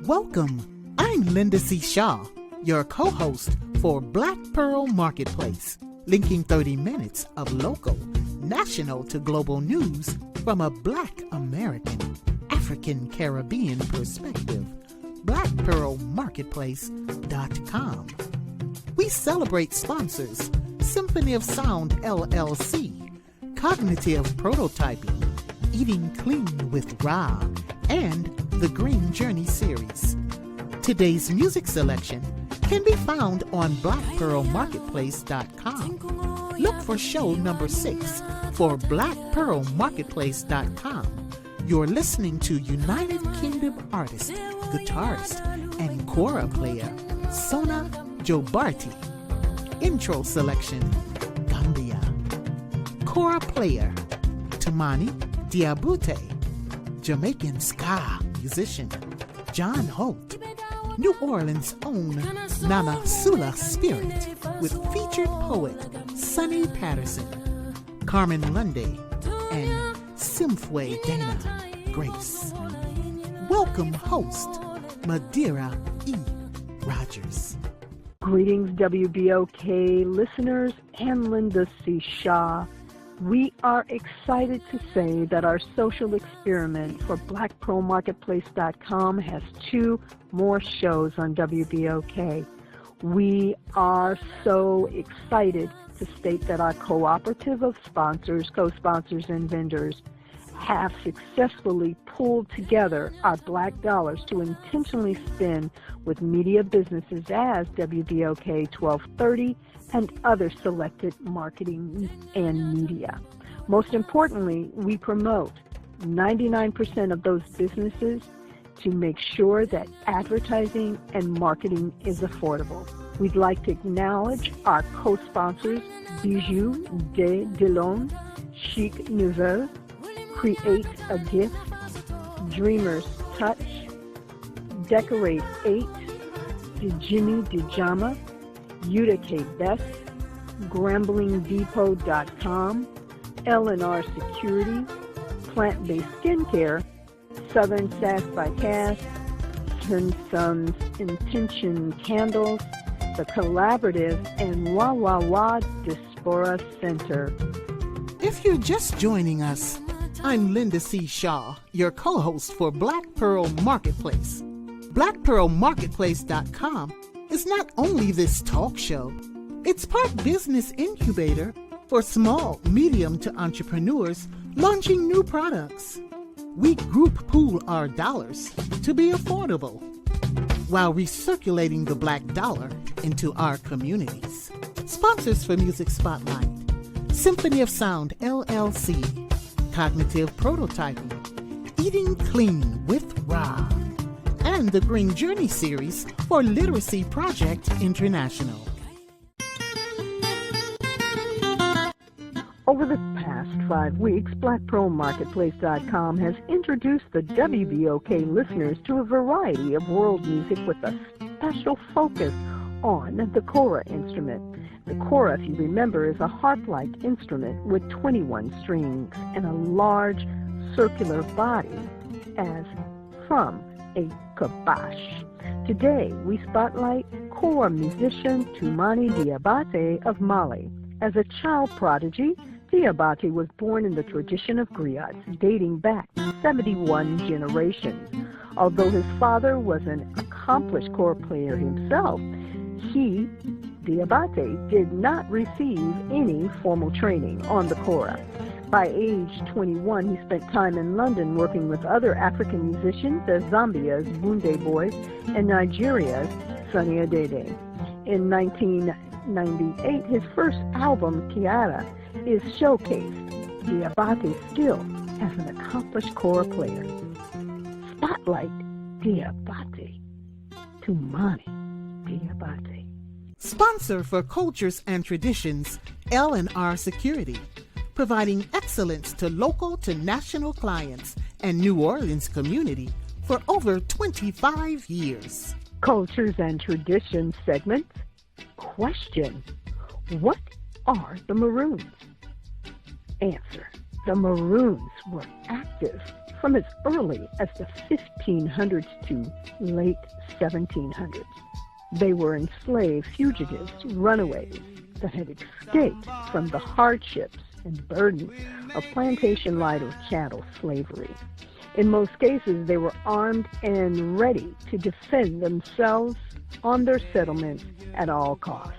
Welcome. I'm Linda C. Shaw, your co-host for Black Pearl Marketplace, linking 30 minutes of local, national to global news from a Black American, African Caribbean perspective. BlackPearlMarketplace.com. We celebrate sponsors Symphony of Sound LLC, Cognitive Prototyping, Eating Clean with Ra, and the Green Journey series. Today's music selection can be found on BlackPearlMarketplace.com. Look for show number 6 for BlackPearlMarketplace.com. You're listening to United Kingdom artist, guitarist, and kora player Sona Jobarti. Intro selection, Gambia. Kora player, Tumani Diabute. Jamaican ska musician, John Holt. New Orleans' own Nana Sula Spirit with featured poet Sonny Patterson, Carmen Lunde, and Simfwe Dana Grace. Welcome host, Madeira E. Rogers. Greetings, WBOK listeners and Linda C. Shaw. We are excited to say that our social experiment for BlackPearlMarketplace.com has 2 more shows on WBOK. We are so excited to state that our cooperative of sponsors, co-sponsors, and vendors have successfully pulled together our black dollars to intentionally spend with media businesses as WBOK 1230 and other selected marketing and media. Most importantly, we promote 99% of those businesses to make sure that advertising and marketing is affordable. We'd like to acknowledge our co-sponsors, Bijou de Dillon, Chic Nouvelle, Create a Gift, Dreamer's Touch, Decorate 8, De Jimmy DeJama, Uta K. Best, GramblingDepot.com, L&R Security, Plant-Based Skincare, Southern Sass by Cass, Sons Intention Candles, The Collaborative, and Wah Wah Wah Diaspora Center. If you're just joining us, I'm Linda C. Shaw, your co-host for Black Pearl Marketplace. BlackPearlMarketplace.com is not only this talk show, it's part business incubator for small, medium to entrepreneurs launching new products. We group pool our dollars to be affordable while recirculating the black dollar into our communities. Sponsors for Music Spotlight: Symphony of Sound LLC, Cognitive Prototyping, Eating Clean with Ra, and the Green Journey series for Literacy Project International. Over the past 5 weeks, BlackPearlMarketplace.com has introduced the WBOK listeners to a variety of world music with a special focus on the kora instrument. The kora, if you remember, is a harp-like instrument with 21 strings and a large circular body as from a kabash. Today, we spotlight kora musician Tumani Diabate of Mali. As a child prodigy, Diabate was born in the tradition of griots dating back 71 generations. Although his father was an accomplished kora player himself, Diabate did not receive any formal training on the kora. By age 21, he spent time in London working with other African musicians as Zambia's Bunde Boys and Nigeria's Sunny Adede. In 1998, his first album, Kiara, is showcased Diabate's skill as an accomplished kora player. Spotlight Diabate. Tumani Diabate. Sponsor for Cultures and Traditions, L&R Security, providing excellence to local to national clients and New Orleans community for over 25 years. Cultures and Traditions segment. Question: what are the Maroons? Answer: the Maroons were active from as early as the 1500s to late 1700s. They were enslaved fugitives, runaways that had escaped from the hardships and burdens of plantation life or chattel slavery. In most cases, they were armed and ready to defend themselves on their settlements at all costs.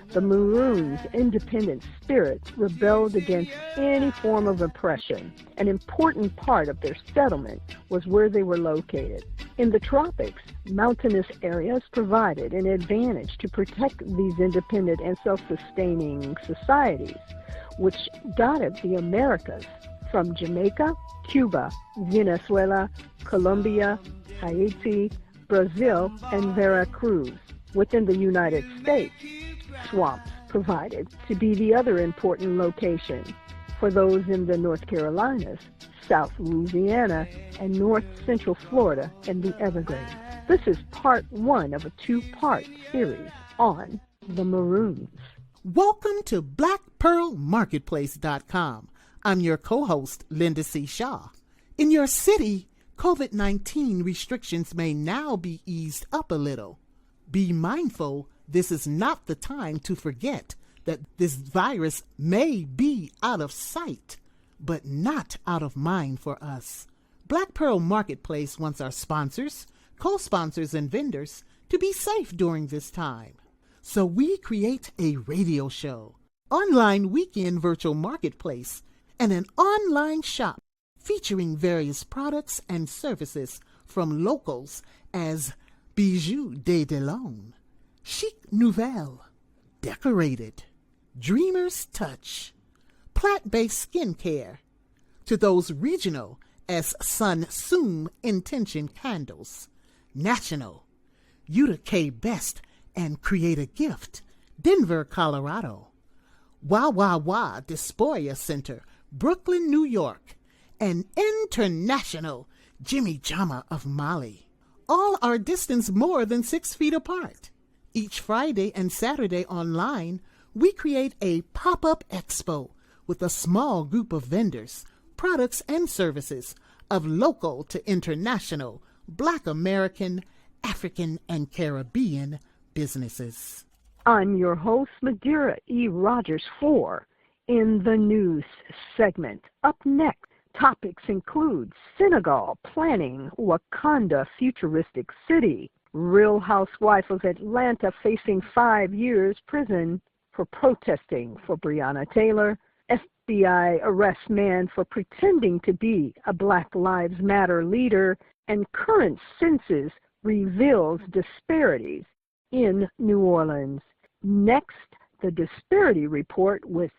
The Maroons' independent spirit rebelled against any form of oppression. An important part of their settlement was where they were located. In the tropics, mountainous areas provided an advantage to protect these independent and self-sustaining societies, which dotted the Americas from Jamaica, Cuba, Venezuela, Colombia, Haiti, Brazil, and Veracruz. Within the United States, swamps provided to be the other important location for those in the North Carolinas, South Louisiana, and North Central Florida and the Everglades. This is part one of a two-part series on the Maroons. Welcome to BlackPearlMarketplace.com. I'm your co-host, Linda C. Shaw. In your city, COVID-19 restrictions may now be eased up a little. Be mindful, this is not the time to forget that this virus may be out of sight, but not out of mind for us. Black Pearl Marketplace wants our sponsors, co-sponsors, and vendors to be safe during this time. So we create a radio show, online weekend virtual marketplace, and an online shop featuring various products and services from locals as Bijoux de Delon, Chic Nouvelle, Decorated, Dreamer's Touch, plant-based skincare, to those regional as Sun Soom Intention Candles, national, Uta K Best and Create a Gift, Denver, Colorado, Wah Dysphoria Center, Brooklyn, New York, and international Jimmy Jama of Mali. All are distanced more than 6 feet apart. Each Friday and Saturday online, we create a pop-up expo with a small group of vendors, products, and services of local to international Black American, African, and Caribbean businesses. I'm your host, Madeira E. Rogers, for In the News segment. Up next, topics include Senegal planning Wakanda futuristic city, Real Housewife of Atlanta facing 5 years prison for protesting for Breonna Taylor, FBI arrests man for pretending to be a Black Lives Matter leader, and current census reveals disparities in New Orleans. Next, the Disparity Report with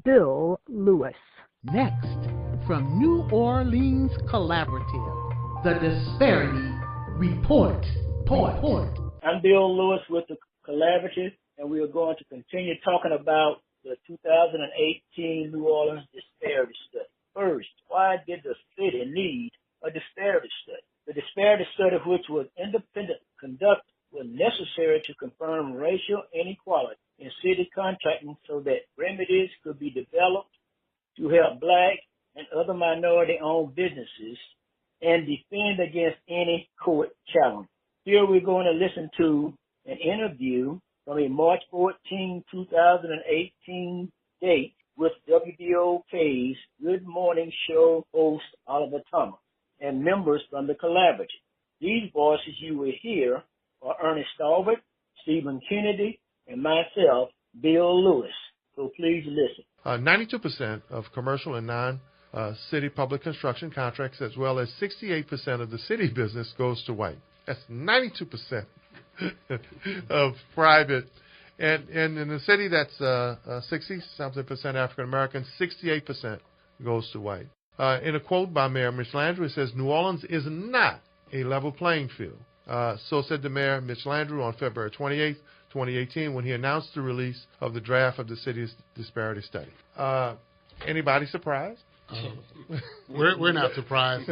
Bill Lewis. Next, from New Orleans Collaborative, the Disparity Report. I'm Bill Lewis with the Collaborative, and we are going to continue talking about the 2018 New Orleans Disparity Study. First, why did the city need a disparity study? The disparity study, which was independent conducted, was necessary to confirm racial inequality in city contracting so that remedies could be developed to help Black and other minority-owned businesses and defend against any court challenge. Here we're going to listen to an interview from a March 14, 2018 date with WBOK's Good Morning Show host Oliver Thomas and members from the Collaborative. These voices you will hear are Ernest Stalbert, Stephen Kennedy, and myself, Bill Lewis. So please listen. 92% of commercial and non-city public construction contracts, as well as 68% of the city business, goes to white. That's 92% of private. And in the city, that's 60-something% African American, 68% goes to white. In a quote by Mayor Mitch Landrieu, it says, New Orleans is not a level playing field. So said the Mayor Mitch Landrieu on February 28, 2018, when he announced the release of the draft of the city's disparity study. Anybody surprised? We're not surprised.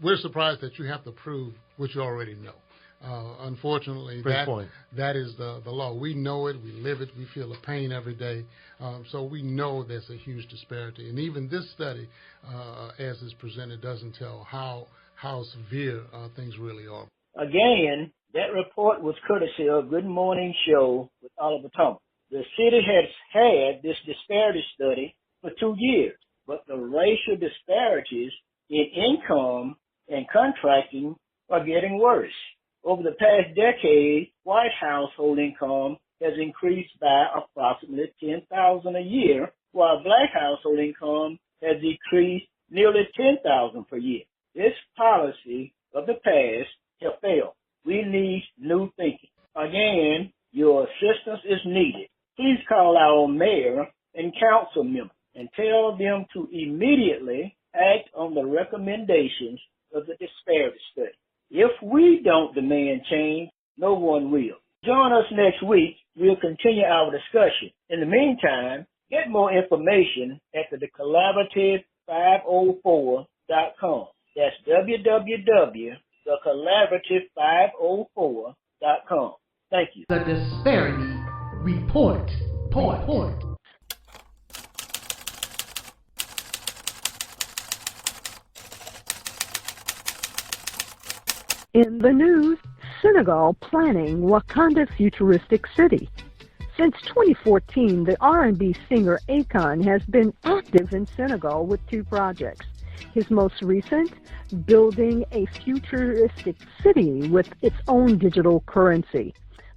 We're surprised that you have to prove what you already know. Unfortunately, that is the law. We know it, we live it, we feel the pain every day. So we know there's a huge disparity. And even this study, as is presented, doesn't tell how severe things really are. Again, that report was courtesy of Good Morning Show with Oliver Thomas. The city has had this disparity study for 2 years, but the racial disparities in income and contracting are getting worse. Over the past decade, white household income has increased by approximately $10,000 a year, while black household income has decreased nearly $10,000 per year. This policy of the past has failed. We need new thinking. Again, your assistance is needed. Please call our mayor and council members and tell them to immediately act on the recommendations of the disparity study. If we don't demand change, no one will. Join us next week. We'll continue our discussion. In the meantime, get more information at the Collaborative504.com. That's www.thecollaborative504.com. Thank you. The Disparity Report. In the news, Senegal planning Wakanda futuristic city. Since 2014, the R&B singer Akon has been active in Senegal with 2 projects. His most recent, building a futuristic city with its own digital currency.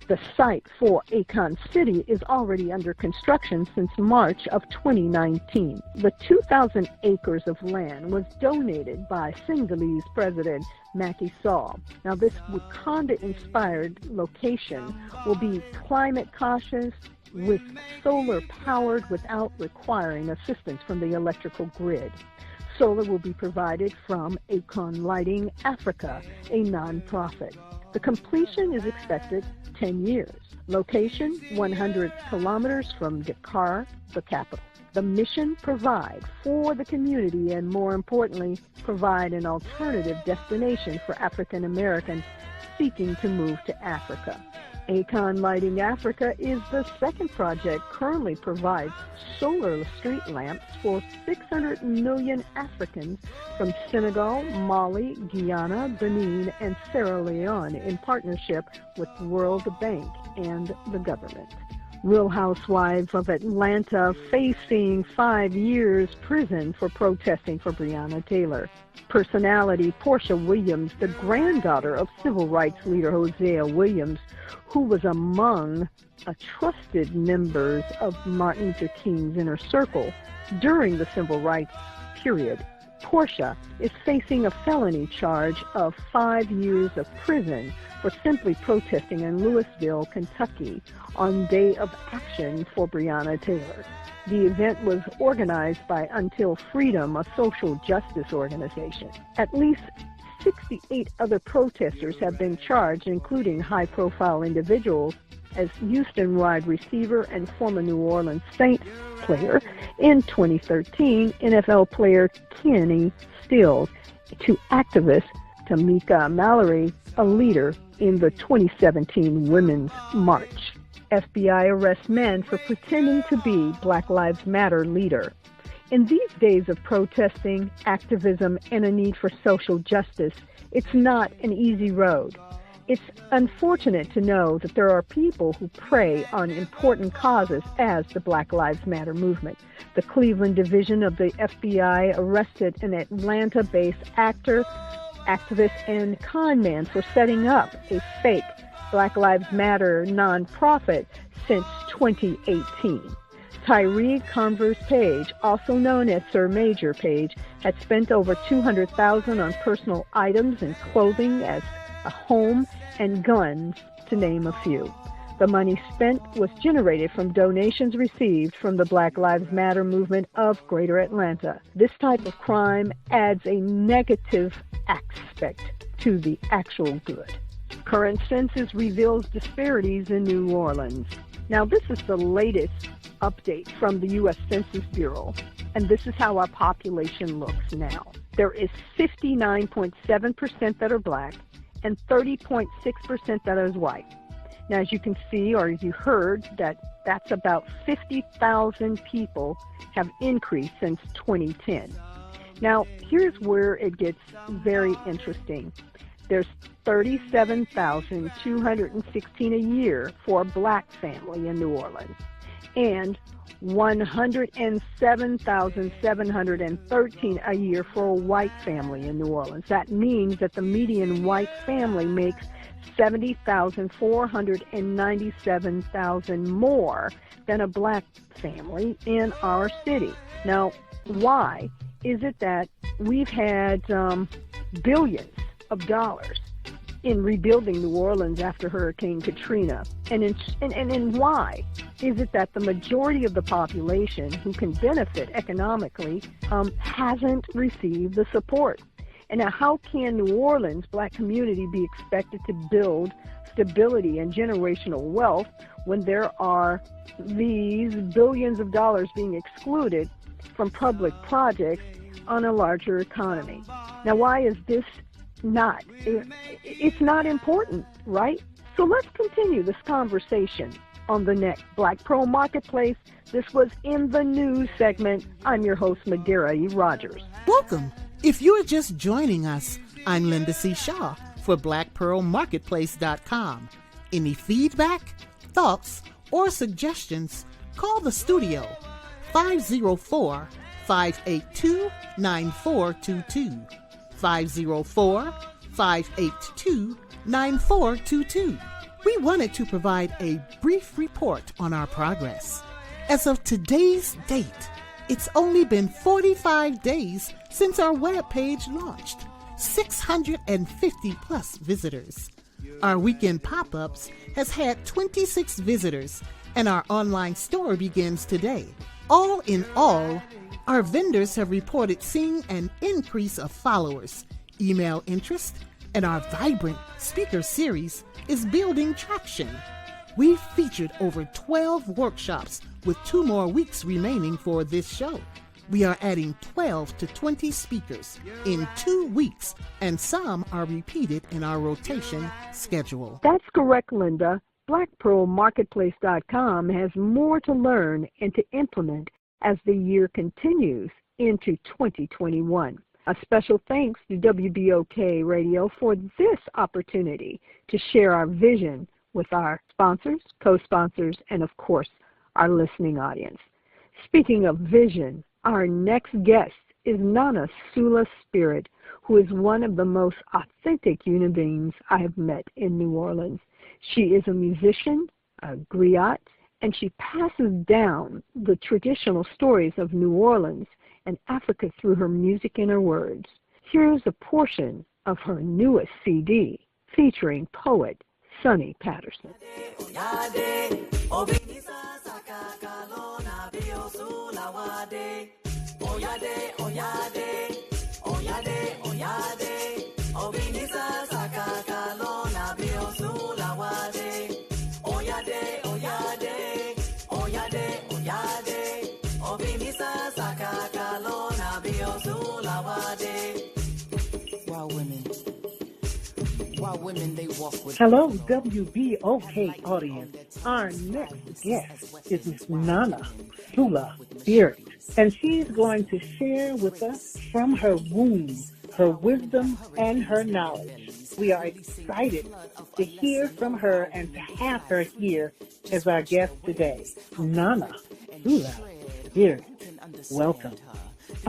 The site for Akon City is already under construction since March of 2019. The 2,000 acres of land was donated by Senegalese President Macky Sall. Now, this Wakanda-inspired location will be climate cautious, with solar powered without requiring assistance from the electrical grid. Solar will be provided from Akon Lighting Africa, a nonprofit. The completion is expected 10 years. Location, 100 kilometers from Dakar, the capital. The mission, provide for the community and, more importantly, provide an alternative destination for African Americans seeking to move to Africa. Akon Lighting Africa is the second project currently provides solar street lamps for 600 million Africans from Senegal, Mali, Guyana, Benin, and Sierra Leone in partnership with the World Bank and the government. Real Housewives of Atlanta facing 5 years prison for protesting for Breonna Taylor. Personality Portia Williams, the granddaughter of civil rights leader Hosea Williams, who was among trusted members of Martin Luther King's inner circle during the civil rights period. Portia is facing a felony charge of 5 years of prison for simply protesting in Louisville, Kentucky on Day of Action for Breonna Taylor. The event was organized by Until Freedom, a social justice organization. At least 68 other protesters have been charged, including high-profile individuals as Houston wide receiver and former New Orleans Saints player. In 2013, NFL player Kenny Stills, to activist Tamika Mallory, a leader in the 2017 Women's March. FBI arrests men for pretending to be Black Lives Matter leader. In these days of protesting, activism, and a need for social justice, it's not an easy road. It's unfortunate to know that there are people who prey on important causes as the Black Lives Matter movement. The Cleveland division of the FBI arrested an Atlanta-based actor, activist, and con man for setting up a fake Black Lives Matter nonprofit since 2018. Tyree Converse Page, also known as Sir Major Page, had spent over $200,000 on personal items and clothing as a home and guns, to name a few. The money spent was generated from donations received from the Black Lives Matter movement of Greater Atlanta. This type of crime adds a negative aspect to the actual good. Current census reveals disparities in New Orleans. Now, this is the latest update from the U.S. Census Bureau, and this is how our population looks now. There is 59.7% that are black, and 30.6% that is white. Now, as you can see, or as you heard, that's about 50,000 people have increased since 2010. Now, here's where it gets very interesting. There's 37,216 a year for a black family in New Orleans, and 107,713 a year for a white family in New Orleans. That means that the median white family makes $70,497 more than a black family in our city. Now, why is it that we've had billions of dollars in rebuilding New Orleans after Hurricane Katrina? And why is it that the majority of the population who can benefit economically hasn't received the support? And now, how can New Orleans' black community be expected to build stability and generational wealth when there are these billions of dollars being excluded from public projects on a larger economy? Now, why is this not? It's not important, right? So let's continue this conversation on the next Black Pearl Marketplace. This was In the News segment. I'm your host, Madeira E. Rogers. Welcome. If you are just joining us, I'm Linda C. Shaw for BlackPearlMarketplace.com. Any feedback, thoughts, or suggestions, call the studio 504-582-9422. 504-582-9422. We wanted to provide a brief report on our progress. As of today's date, it's only been 45 days since our webpage launched. 650 plus visitors. Our weekend pop-ups has had 26 visitors, and our online store begins today. All in all, our vendors have reported seeing an increase of followers, email interest, and our vibrant speaker series is building traction. We've featured over 12 workshops with 2 more weeks remaining for this show. We are adding 12 to 20 speakers in 2 weeks, and some are repeated in our rotation schedule. That's correct, Linda. BlackPearlMarketplace.com has more to learn and to implement as the year continues into 2021. A special thanks to WBOK Radio for this opportunity to share our vision with our sponsors, co-sponsors, and of course, our listening audience. Speaking of vision, our next guest is Nana Sula Spirit, who is one of the most authentic human beings I have met in New Orleans. She is a musician, a griot, and she passes down the traditional stories of New Orleans and Africa through her music and her words. Here's a portion of her newest CD featuring poet Sonny Patterson. Hello, WBOK audience. Our next guest is Ms. Nana Sula Spirit, and she's going to share with us from her womb, her wisdom, and her knowledge. We are excited to hear from her and to have her here as our guest today. Nana Sula Spirit, welcome.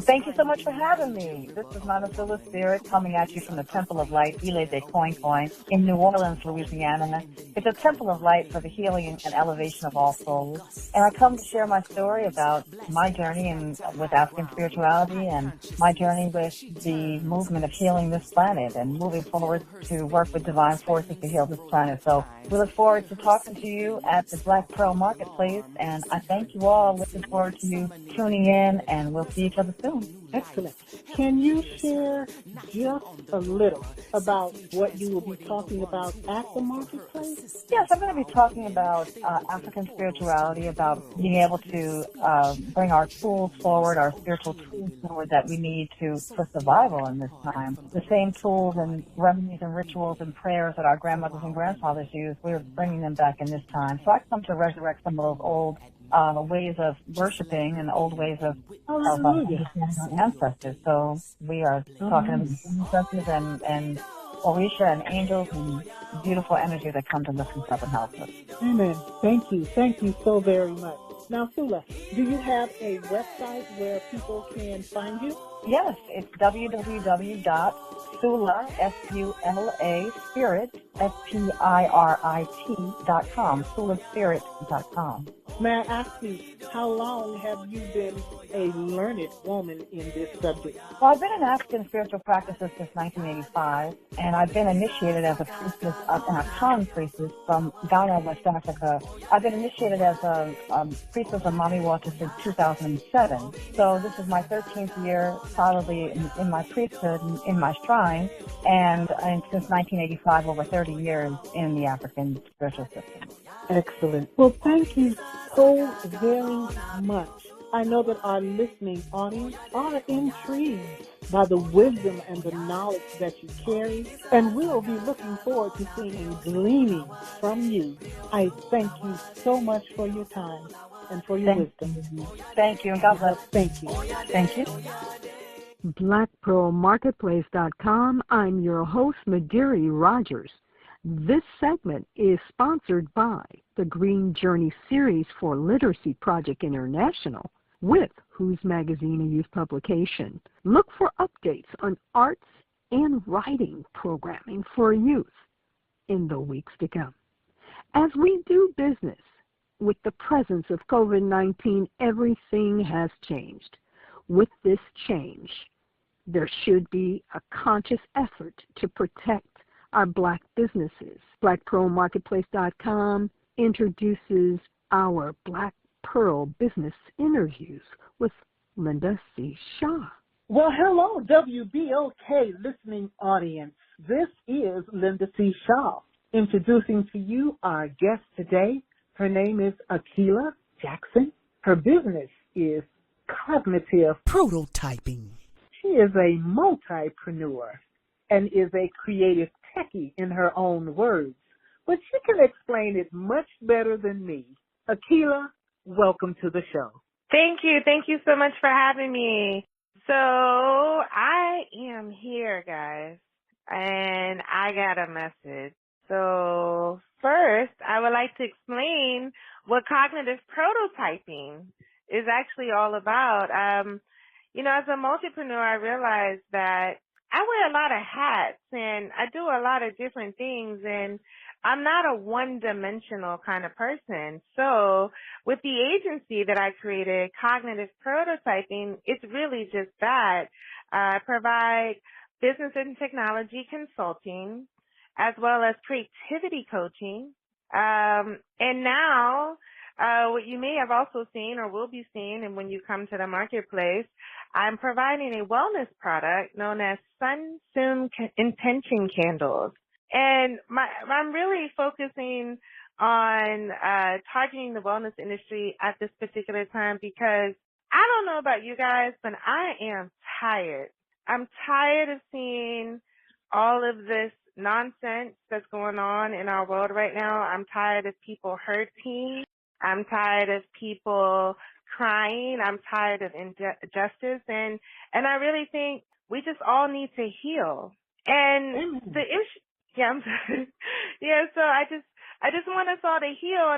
Thank you so much for having me. This is Nana Sula Spirit coming at you from the Temple of Light, Ile de Coin Coin, in New Orleans, Louisiana. It's a temple of light for the healing and elevation of all souls. And I come to share my story about my journey with African spirituality and my journey with the movement of healing this planet and moving forward to work with divine forces to heal this planet. So we look forward to talking to you at the Black Pearl Marketplace, and I thank you all. Looking forward to you tuning in, and we'll see each other the film. Excellent. Can you share just a little about what you will be talking about at the marketplace? Yes, I'm going to be talking about African spirituality, about being able to bring our tools forward, our spiritual tools forward that we need for survival in this time. The same tools and remedies and rituals and prayers that our grandmothers and grandfathers used, we're bringing them back in this time. So I come to resurrect some of those old ways of worshiping and old ways of understanding our ancestors. So we are talking about ancestors and Orisha and angels and beautiful energy that comes to lift us up and help us. Amen. Thank you. Thank you so very much. Now, Sula, do you have a website where people can find you? Yes, it's www.sula, S-U-L-A, spirit, SPIRIT.com, sulaspirit.com. May I ask you, how long have you been a learned woman in this subject? Well, I've been in African spiritual practices since 1985, and I've been initiated as a priestess, and a Khan priestess from Ghana, West Africa. I've been initiated as a priestess of Mami Water since 2007. So this is my 13th year solidly in my priesthood, in my shrine, and since 1985, over 30 years in the African spiritual system. Excellent. Well, thank you so very much. I know that our listening audience are intrigued by the wisdom and the knowledge that you carry, and we'll be looking forward to seeing and gleaning from you. I thank you so much for your time and for your wisdom. Thank you, and God bless. Thank you. Thank you. BlackPearlMarketplace.com. I'm your host, Madiri Rogers. This segment is sponsored by the Green Journey Series for Literacy Project International with Who's Magazine, a youth publication. Look for updates on arts and writing programming for youth in the weeks to come. As we do business with the presence of COVID-19, everything has changed. With this change, there should be a conscious effort to protect our black businesses. BlackPearlMarketplace.com introduces our Black Pearl Business Interviews with Linda C. Shaw. Well, hello, WBOK listening audience. This is Linda C. Shaw introducing to you our guest today. Her name is Akila Jackson. Her business is cognitive prototyping. She is a multipreneur and is a creative techie in her own words, but she can explain it much better than me. Akila, welcome to the show. Thank you. Thank you so much for having me. So I am here, guys, and I got a message. So first, I would like to explain what cognitive prototyping is actually all about. As a multipreneur, I realized that I wear a lot of hats and I do a lot of different things, and I'm not a one-dimensional kind of person. So with the agency that I created, Cognitive Prototyping, it's really just that. I provide business and technology consulting as well as creativity coaching. And now what you may have also seen or will be seeing, and when you come to the marketplace, I'm providing a wellness product known as Sun Soon Intention Candles. And I'm really focusing on targeting the wellness industry at this particular time because I don't know about you guys, but I am tired. I'm tired of seeing all of this nonsense that's going on in our world right now. I'm tired of people hurting. I'm tired of people crying. I'm tired of injustice. And I really think we just all need to heal. And the issue, I'm sorry. So I just want us all to heal.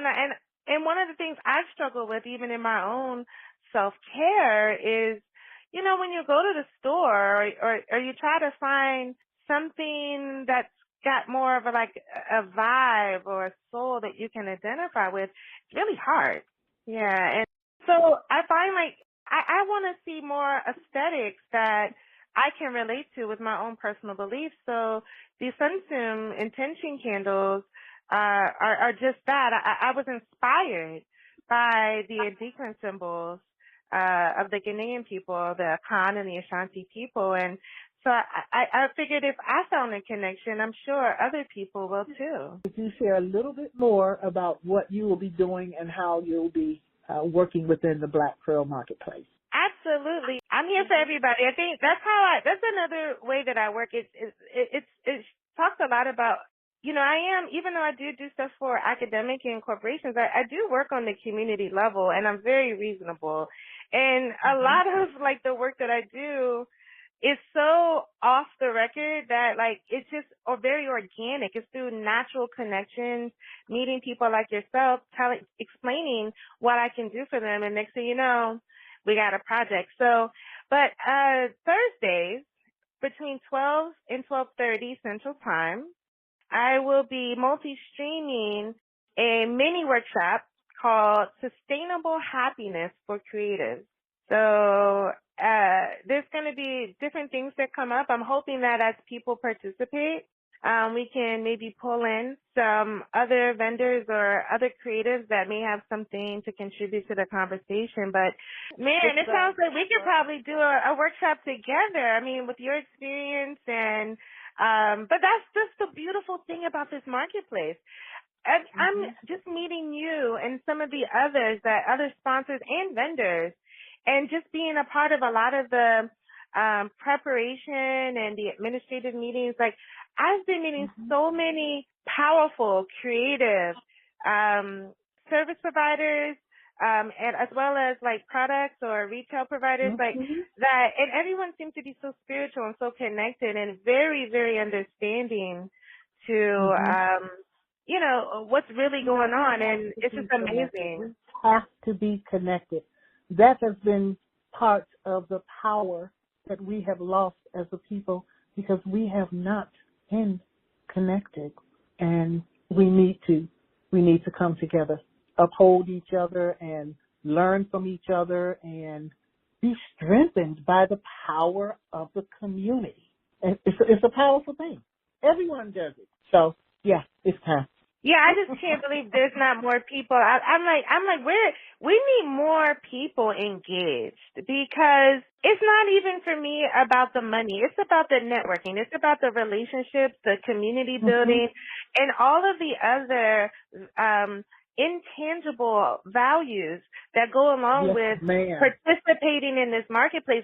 And one of the things I've struggled with even in my own self-care is, when you go to the store or you try to find something that's got more of a vibe or a soul that you can identify with, it's really hard. Yeah. And so I find I want to see more aesthetics that I can relate to with my own personal beliefs. So the Sunsum intention candles are just that. I was inspired by the indigenous symbols of the Ghanaian people, the Akan and the Ashanti people. And so I figured if I found a connection, I'm sure other people will too. Could you share a little bit more about what you will be doing and how you'll be working within the Black Pearl Marketplace? Absolutely. I'm here for everybody. I think that's another way that I work. It talks a lot about, even though I do stuff for academic and corporations, I do work on the community level, and I'm very reasonable. And a lot of the work that I do is so off the record that it's just very organic. It's through natural connections, meeting people like yourself, explaining what I can do for them, and next thing you know, we got a project. So, but Thursdays between 12 and 12:30 Central Time, I will be multi-streaming a mini workshop called Sustainable Happiness for Creatives. So there's going to be different things that come up. I'm hoping that as people participate, we can maybe pull in some other vendors or other creatives that may have something to contribute to the conversation. But, man, it sounds like we could probably do a workshop together, I mean, with your experience. And but that's just the beautiful thing about this marketplace. I'm just meeting you and some of the other sponsors and vendors, and just being a part of a lot of the preparation and the administrative meetings. I've been meeting so many powerful, creative service providers, and as well as products or retail providers that, and everyone seems to be so spiritual and so connected and very, very understanding to what's really going on, and it's just amazing. We have to be connected. That has been part of the power that we have lost as a people, because we have not been connected, and we need to come together, uphold each other, and learn from each other, and be strengthened by the power of the community. And it's a powerful thing. Everyone does it. So yeah, it's time. Yeah, I just can't believe there's not more people. I'm like, we need more people engaged, because it's not even for me about the money. It's about the networking. It's about the relationships, the community building, and all of the other intangible values that go along with participating in this marketplace.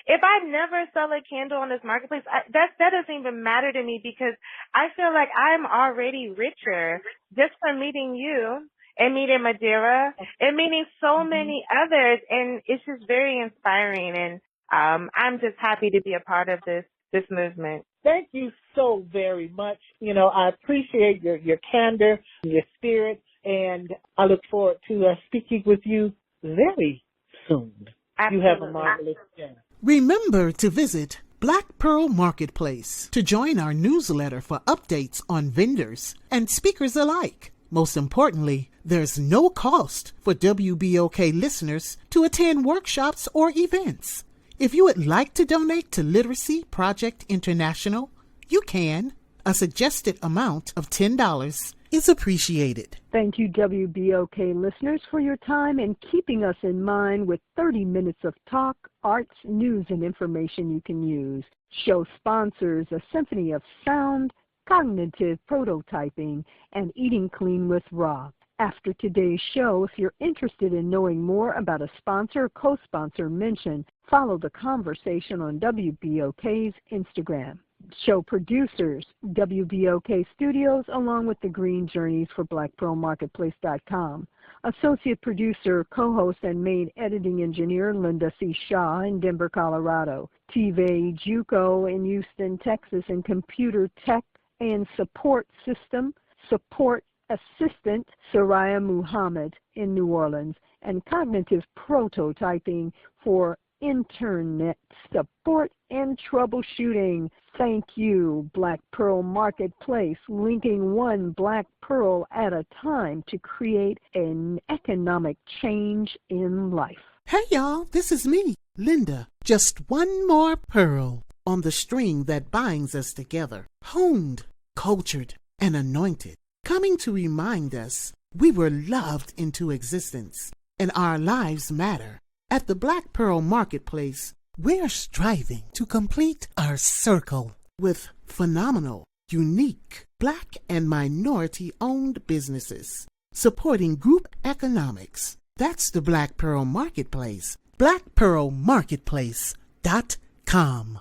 If I never sell a candle on this marketplace, that doesn't even matter to me, because I feel like I'm already richer just from meeting you and meeting Madeira and meeting so many others, and it's just very inspiring, and I'm just happy to be a part of this movement. Thank you so very much. I appreciate your candor, your spirit, and I look forward to speaking with you very soon. Absolutely. You have a marvelous day. Remember to visit Black Pearl Marketplace to join our newsletter for updates on vendors and speakers alike. Most importantly, there's no cost for WBOK listeners to attend workshops or events. If you would like to donate to Literacy Project International, you can. A suggested amount of $10 is appreciated. Thank you, WBOK listeners, for your time and keeping us in mind with 30 minutes of talk, arts, news, and information you can use. Show sponsors A Symphony of Sound, Cognitive Prototyping, and Eating Clean with Ra. After today's show, if you're interested in knowing more about a sponsor or co-sponsor mentioned, follow the conversation on WBOK's Instagram. Show producers, WBOK Studios, along with the Green Journeys for BlackPearlMarketplace.com. Associate producer, co-host, and main editing engineer, Linda C. Shaw in Denver, Colorado. TV Juco in Houston, Texas, and computer tech and support system, support assistant, Soraya Muhammad in New Orleans, and cognitive prototyping for internet support and troubleshooting. Thank you, Black Pearl Marketplace, linking one Black Pearl at a time to create an economic change in life. Hey y'all, this is me, Linda. Just one more pearl on the string that binds us together. Honed, cultured, and anointed. Coming to remind us we were loved into existence and our lives matter. At the Black Pearl Marketplace, we're striving to complete our circle with phenomenal, unique, Black and minority-owned businesses supporting group economics. That's the Black Pearl Marketplace. BlackPearlMarketplace.com.